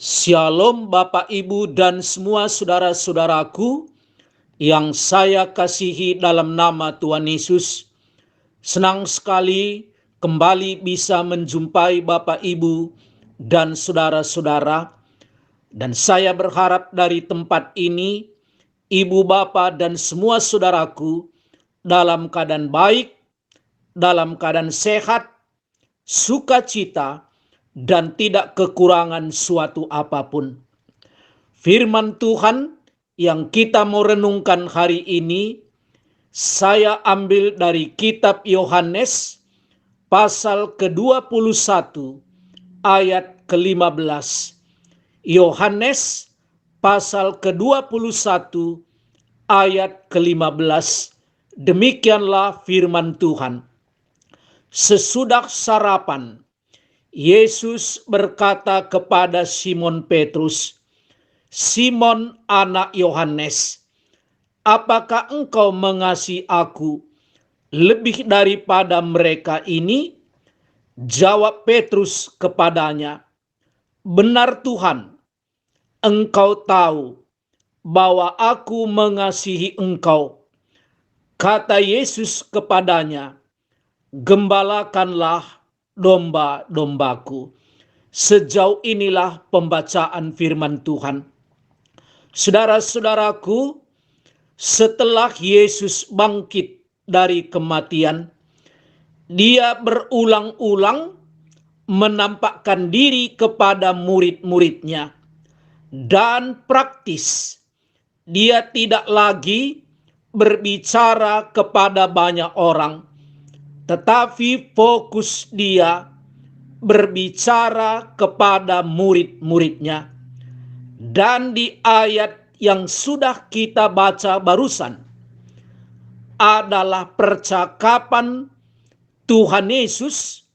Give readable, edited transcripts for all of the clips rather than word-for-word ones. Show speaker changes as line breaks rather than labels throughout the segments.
Shalom Bapak Ibu dan semua saudara-saudaraku yang saya kasihi dalam nama Tuhan Yesus. Senang sekali kembali bisa menjumpai Bapak Ibu dan saudara-saudara. Dan saya berharap dari tempat ini, Ibu Bapak dan semua saudaraku dalam keadaan baik, dalam keadaan sehat, sukacita, dan tidak kekurangan suatu apapun. Firman Tuhan yang kita mau renungkan hari ini, saya ambil dari kitab Yohanes pasal ke-21 ayat ke-15. Yohanes pasal ke-21 ayat ke-15. Demikianlah firman Tuhan. Sesudah sarapan, Yesus berkata kepada Simon Petrus, "Simon anak Yohanes, apakah engkau mengasihi aku lebih daripada mereka ini?" Jawab Petrus kepadanya, "Benar Tuhan, engkau tahu bahwa aku mengasihi engkau." Kata Yesus kepadanya, "Gembalakanlah domba-dombaku." Sejauh inilah pembacaan firman Tuhan. Saudara-saudaraku, setelah Yesus bangkit dari kematian, dia berulang-ulang menampakkan diri kepada murid-muridnya. Dan praktis, dia tidak lagi berbicara kepada banyak orang, tetapi fokus dia berbicara kepada murid-muridnya. Dan di ayat yang sudah kita baca barusan adalah percakapan Tuhan Yesus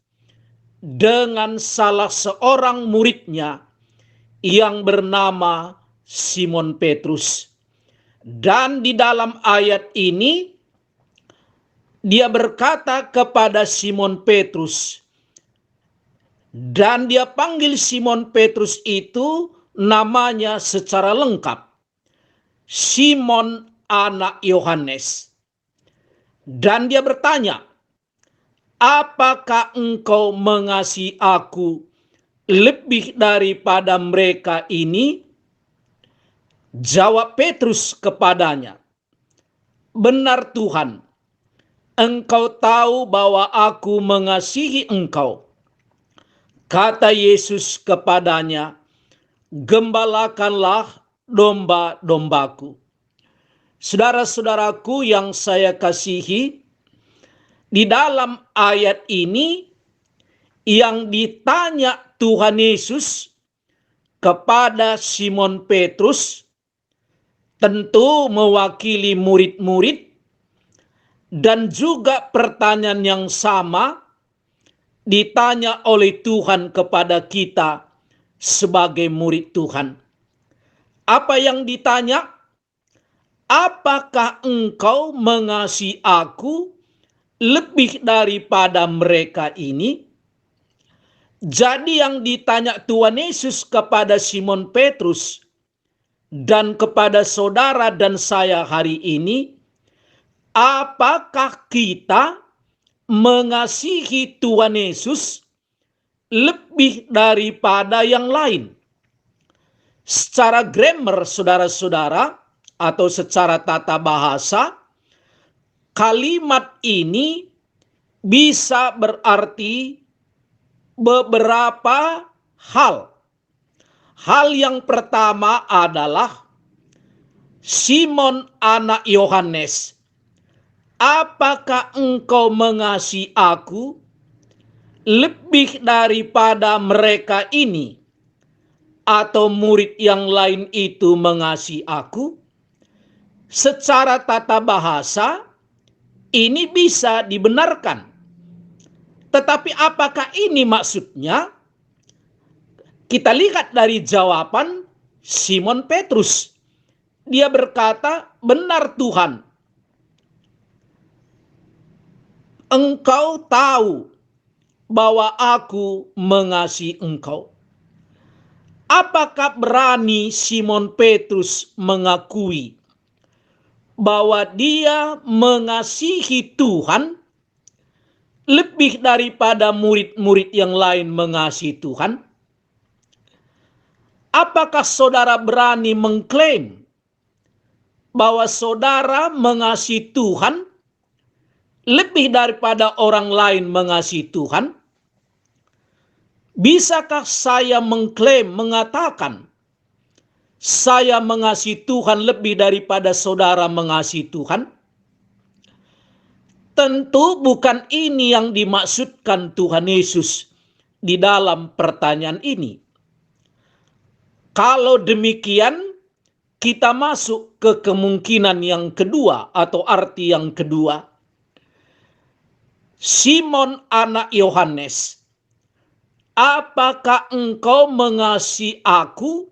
dengan salah seorang muridnya yang bernama Simon Petrus. Dan di dalam ayat ini dia berkata kepada Simon Petrus, dan dia panggil Simon Petrus itu namanya secara lengkap, Simon anak Yohanes. Dan dia bertanya, "Apakah engkau mengasihi aku lebih daripada mereka ini?" Jawab Petrus kepadanya, "Benar Tuhan, engkau tahu bahwa aku mengasihi engkau." Kata Yesus kepadanya, "Gembalakanlah domba-dombaku." Saudara-saudaraku yang saya kasihi, di dalam ayat ini yang ditanya Tuhan Yesus kepada Simon Petrus tentu mewakili murid-murid, dan juga pertanyaan yang sama ditanya oleh Tuhan kepada kita sebagai murid Tuhan. Apa yang ditanya? Apakah engkau mengasihi aku lebih daripada mereka ini? Jadi yang ditanya Tuhan Yesus kepada Simon Petrus dan kepada saudara dan saya hari ini, apakah kita mengasihi Tuhan Yesus lebih daripada yang lain? Secara grammar, saudara-saudara, atau secara tata bahasa, kalimat ini bisa berarti beberapa hal. Hal yang pertama adalah, Simon anak Yohanes, apakah engkau mengasihi aku lebih daripada mereka ini? Atau murid yang lain itu mengasihi aku? Secara tata bahasa, ini bisa dibenarkan. Tetapi apakah ini maksudnya? Kita lihat dari jawaban Simon Petrus. Dia berkata, "Benar Tuhan, engkau tahu bahwa aku mengasihi engkau." Apakah berani Simon Petrus mengakui bahwa dia mengasihi Tuhan lebih daripada murid-murid yang lain mengasihi Tuhan? Apakah saudara berani mengklaim bahwa saudara mengasihi Tuhan lebih daripada orang lain mengasihi Tuhan? Bisakah saya mengklaim, mengatakan, saya mengasihi Tuhan lebih daripada saudara mengasihi Tuhan? Tentu bukan ini yang dimaksudkan Tuhan Yesus di dalam pertanyaan ini. Kalau demikian, kita masuk ke kemungkinan yang kedua atau arti yang kedua. Simon anak Yohanes, apakah engkau mengasihi aku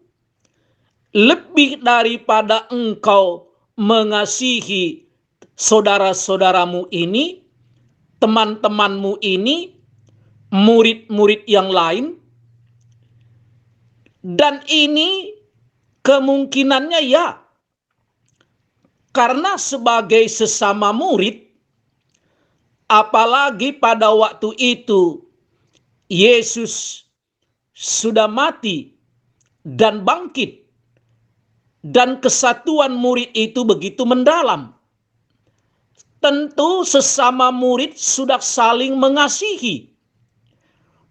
lebih daripada engkau mengasihi saudara-saudaramu ini, teman-temanmu ini, murid-murid yang lain? Dan ini kemungkinannya ya. Karena sebagai sesama murid, apalagi pada waktu itu Yesus sudah mati dan bangkit, dan kesatuan murid itu begitu mendalam. Tentu sesama murid sudah saling mengasihi.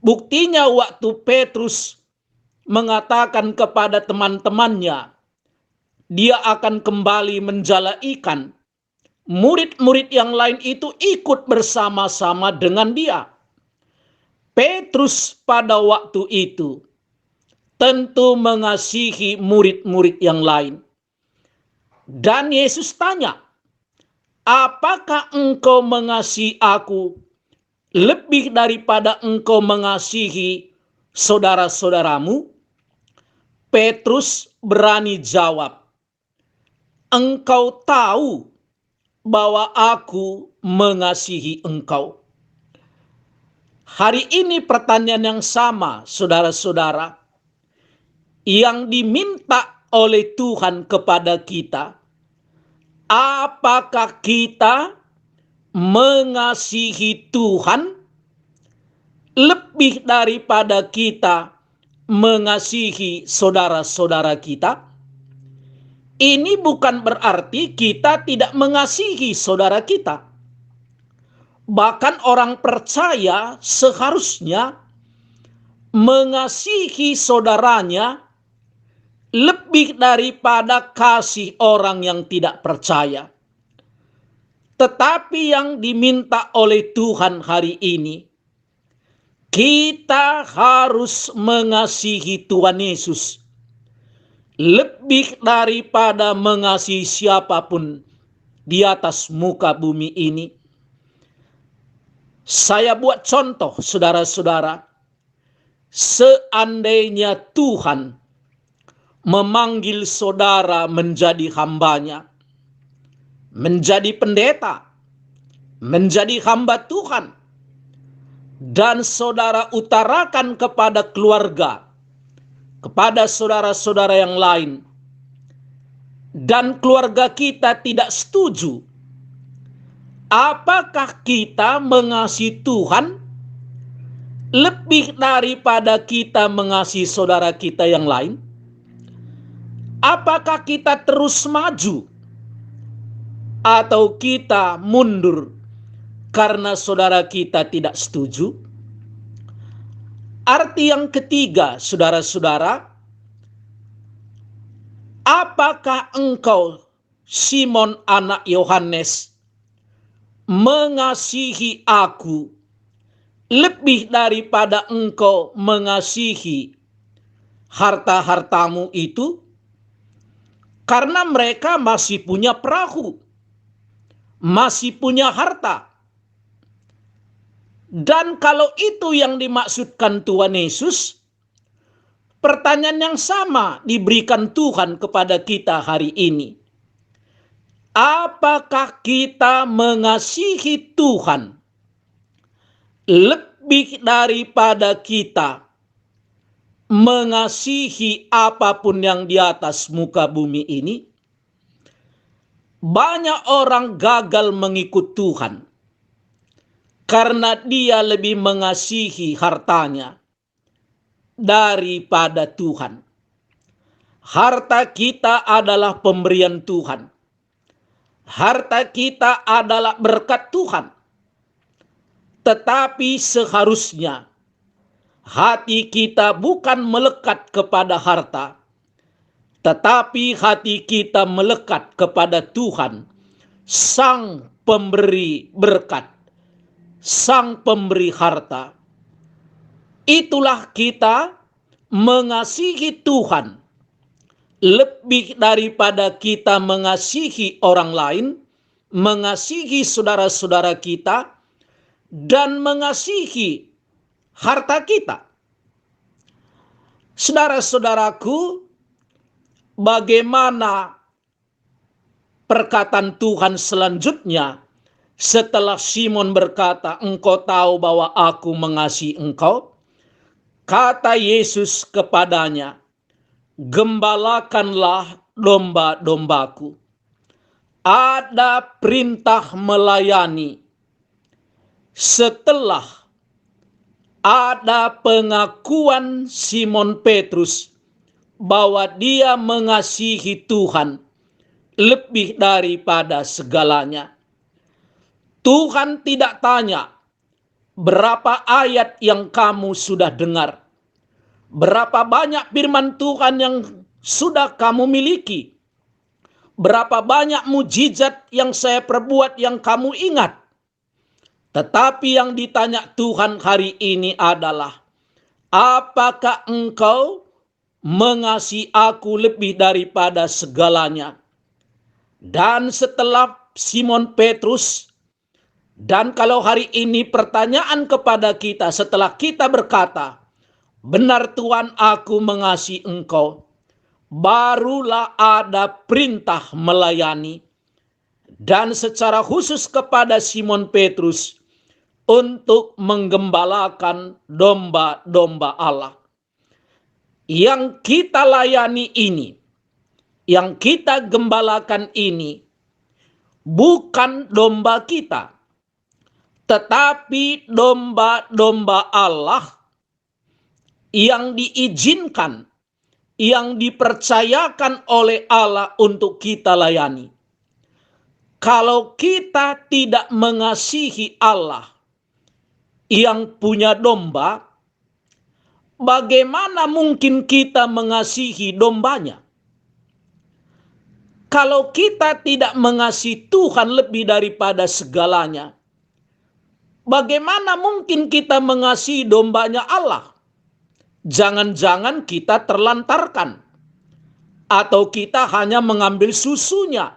Buktinya waktu Petrus mengatakan kepada teman-temannya, dia akan kembali menjala ikan. Murid-murid yang lain itu ikut bersama-sama dengan dia. Petrus pada waktu itu tentu mengasihi murid-murid yang lain. Dan Yesus tanya, apakah engkau mengasihi aku lebih daripada engkau mengasihi saudara-saudaramu? Petrus berani jawab, engkau tahu bahwa aku mengasihi engkau. Hari ini pertanyaan yang sama, saudara-saudara, yang diminta oleh Tuhan kepada kita. Apakah kita mengasihi Tuhan lebih daripada kita mengasihi saudara-saudara kita? Ini bukan berarti kita tidak mengasihi saudara kita. Bahkan orang percaya seharusnya mengasihi saudaranya lebih daripada kasih orang yang tidak percaya. Tetapi yang diminta oleh Tuhan hari ini, kita harus mengasihi Tuhan Yesus lebih daripada mengasihi siapapun di atas muka bumi ini. Saya buat contoh, saudara-saudara. Seandainya Tuhan memanggil saudara menjadi hambanya, menjadi pendeta, menjadi hamba Tuhan, dan saudara utarakan kepada keluarga, kepada saudara-saudara yang lain, dan keluarga kita tidak setuju, apakah kita mengasihi Tuhan lebih daripada kita mengasihi saudara kita yang lain? Apakah kita terus maju atau kita mundur karena saudara kita tidak setuju? Arti yang ketiga, saudara-saudara, apakah engkau, Simon anak Yohanes, mengasihi aku lebih daripada engkau mengasihi harta-hartamu itu? Karena mereka masih punya perahu, masih punya harta. Dan kalau itu yang dimaksudkan Tuhan Yesus, pertanyaan yang sama diberikan Tuhan kepada kita hari ini. Apakah kita mengasihi Tuhan lebih daripada kita mengasihi apapun yang di atas muka bumi ini, banyak orang gagal mengikut Tuhan karena dia lebih mengasihi hartanya daripada Tuhan. Harta kita adalah pemberian Tuhan. Harta kita adalah berkat Tuhan. Tetapi seharusnya hati kita bukan melekat kepada harta, tetapi hati kita melekat kepada Tuhan, Sang Pemberi berkat, Sang Pemberi harta. Itulah kita mengasihi Tuhan lebih daripada kita mengasihi orang lain, mengasihi saudara-saudara kita, dan mengasihi harta kita. Saudara-saudaraku, bagaimana perkataan Tuhan selanjutnya setelah Simon berkata, "Engkau tahu bahwa aku mengasihi engkau"? Kata Yesus kepadanya, "Gembalakanlah domba-dombaku." Ada perintah melayani setelah ada pengakuan Simon Petrus bahwa dia mengasihi Tuhan lebih daripada segalanya. Tuhan tidak tanya, berapa ayat yang kamu sudah dengar? Berapa banyak firman Tuhan yang sudah kamu miliki? Berapa banyak mujizat yang saya perbuat yang kamu ingat? Tetapi yang ditanya Tuhan hari ini adalah, apakah engkau mengasihi aku lebih daripada segalanya? Dan setelah Simon Petrus, dan kalau hari ini pertanyaan kepada kita setelah kita berkata, "Benar Tuhan, aku mengasihi engkau," barulah ada perintah melayani. Dan secara khusus kepada Simon Petrus untuk menggembalakan domba-domba Allah. Yang kita layani ini, yang kita gembalakan ini, bukan domba kita, tetapi domba-domba Allah yang diizinkan, yang dipercayakan oleh Allah untuk kita layani. Kalau kita tidak mengasihi Allah yang punya domba, bagaimana mungkin kita mengasihi dombanya? Kalau kita tidak mengasihi Tuhan lebih daripada segalanya, bagaimana mungkin kita mengasihi dombanya Allah? Jangan-jangan kita terlantarkan, atau kita hanya mengambil susunya,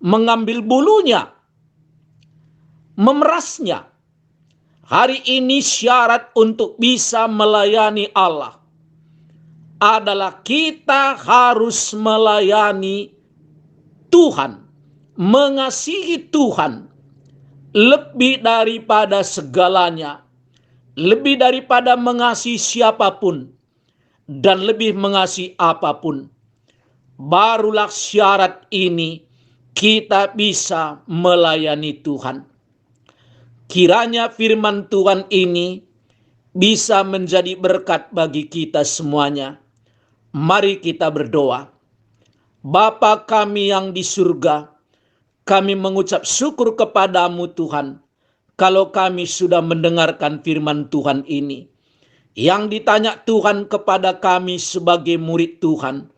mengambil bulunya, memerasnya. Hari ini syarat untuk bisa melayani Allah adalah kita harus melayani Tuhan, mengasihi Tuhan lebih daripada segalanya, lebih daripada mengasihi siapapun, dan lebih mengasihi apapun. Barulah syarat ini kita bisa melayani Tuhan. Kiranya firman Tuhan ini bisa menjadi berkat bagi kita semuanya. Mari kita berdoa. Bapa kami yang di surga, kami mengucap syukur kepadamu Tuhan, kalau kami sudah mendengarkan firman Tuhan ini. Yang ditanya Tuhan kepada kami sebagai murid Tuhan,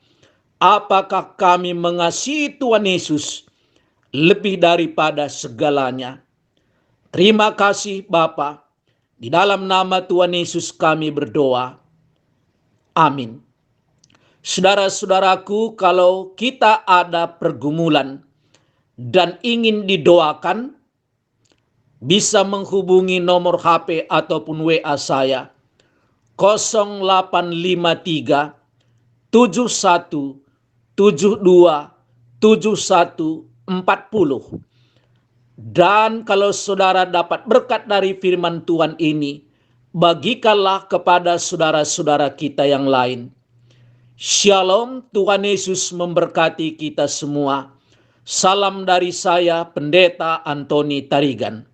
apakah kami mengasihi Tuhan Yesus lebih daripada segalanya? Terima kasih Bapa. Di dalam nama Tuhan Yesus kami berdoa. Amin. Saudara-saudaraku, kalau kita ada pergumulan dan ingin didoakan, bisa menghubungi nomor HP ataupun WA saya 0853 71 72 71 40. Dan kalau saudara dapat berkat dari firman Tuhan ini, bagikanlah kepada saudara-saudara kita yang lain. Shalom, Tuhan Yesus memberkati kita semua. Salam dari saya, Pendeta Antoni Tarigan.